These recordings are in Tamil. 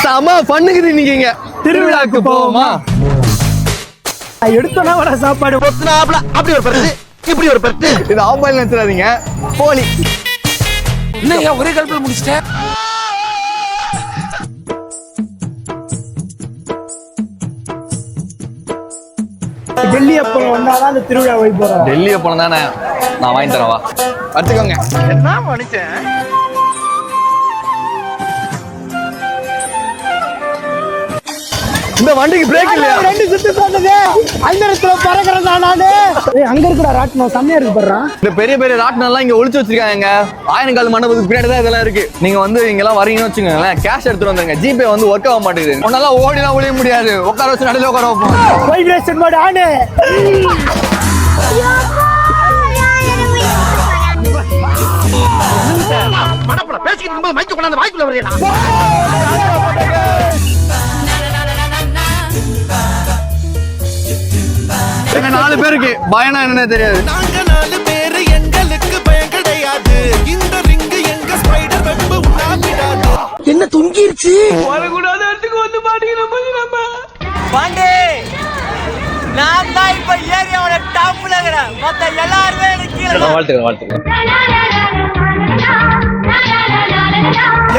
செம பண்ணுக்குது நீங்க திருவிழாக்கு போவோமா? எடுத்தோன்னா வர சாப்பாடு அப்படி ஒரு பருத்து இப்படி ஒரு பருத்து. இது ஆபாயில் நினைச்சிடாதீங்க, போலி. என்ன ஒரே கல்பில் முடிச்சிட்டேன். டெல்லி அப்பளம் வந்தாதான் அந்த திருவிழா போய் போறோம். டெல்லி அப்பளம் தானே, நான் வாங்கி தரவா, வச்சுக்கோங்க. என்ன மனுஷன். இந்த வண்டிக்கு பிரேக் இல்லையா? ரெண்டு சுத்து போனது அந்த இடத்துல பறக்கிறதா நானு. அங்க இருக்குடா ராட்டினம், செம்மையா இருக்கு பாருடா. இந்த பெரிய பெரிய ராட்டினம் எல்லாம் இங்க ஒளிச்சு வச்சிருக்காங்க. ஆயிரங்கால் மண்டபத்துக்கு பின்னாடி தான் இதெல்லாம் இருக்கு. நீங்க வந்து இங்கெல்லாம் வரீங்கன்னு வச்சுக்கோங்களேன், கேஷ் எடுத்துட்டு வந்துருங்க. ஜிபே வந்து ஒர்க் ஆக மாட்டேங்குது. ஒன்னால ஓடிலாம் ஒளிய முடியாது. உட்கார வச்சு நடுவில் உட்கார வைப்போம். Vibration mode ஆனு. மடப்பட பேசிக்கிட்டு இருக்கும்போது மைக்கு கொண்டாந்து வாய்க்குள்ள வரீங்களா? எங்க 4 பேருக்கு பயனா என்னன்னு தெரியாது. நாங்க 4 பேரு, எங்களுக்கு பயம் கிடையாது. இந்த ரிங்கு எங்க ஸ்பைடர் வெப் உண்டாவிடாது. என்ன தொங்கிருச்சு? வரக்கூடாத இடத்துக்கு வந்து மாட்டீங்க நம்ம. பாண்டே, நான் தான் இப்ப ஏரியாவோட டாப்ல இருக்கிறேன். மத்த எல்லாருமே எனக்கு கீழே. வாழ்த்துக்கள்.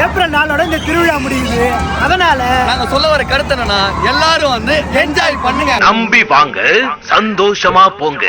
ஏப்ரல் 4 இந்த திருவிழா முடியுது. அதனால நாங்க சொல்ல வர கருத்து என்னன்னா, எல்லாரும் வந்து என்ஜாய் பண்ணுங்க. நம்பி வாங்க, சந்தோஷமா போங்க.